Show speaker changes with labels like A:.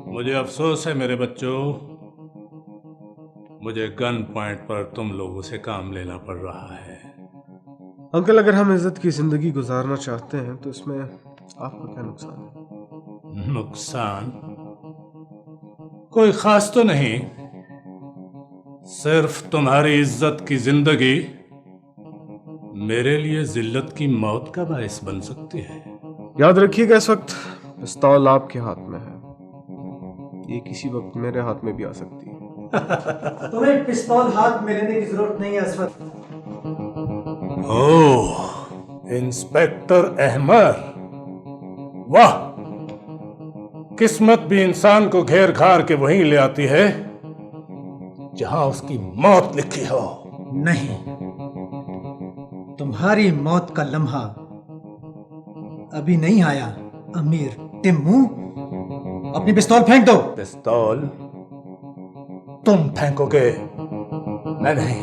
A: मुझे अफसोस है मेरे बच्चों, मुझे गन पॉइंट पर तुम लोगों से काम लेना पड़ रहा है।
B: अंकल, अगर हम इज्जत की जिंदगी गुजारना चाहते हैं तो इसमें आपका क्या नुकसान है?
A: नुकसान कोई खास तो नहीं, सिर्फ तुम्हारी इज्जत की जिंदगी मेरे लिए जिल्लत की मौत का बायस बन सकती है।
B: याद रखिएगा, इस वक्त पिस्तौल आपके हाथ में है, ये किसी वक्त मेरे हाथ में भी आ सकती है।
C: तुम्हें पिस्तौल हाथ में लेने की जरूरत नहीं है असफत।
A: ओह, इंस्पेक्टर अहमद, वाह! किस्मत भी इंसान को घेर घार के वहीं ले आती है जहां उसकी मौत लिखी हो।
C: नहीं, तुम्हारी मौत का लम्हा अभी नहीं आया। अमीर टिम्मू, अपनी पिस्तौल फेंक दो।
A: पिस्तौल तुम फेंकोगे, मैं नहीं।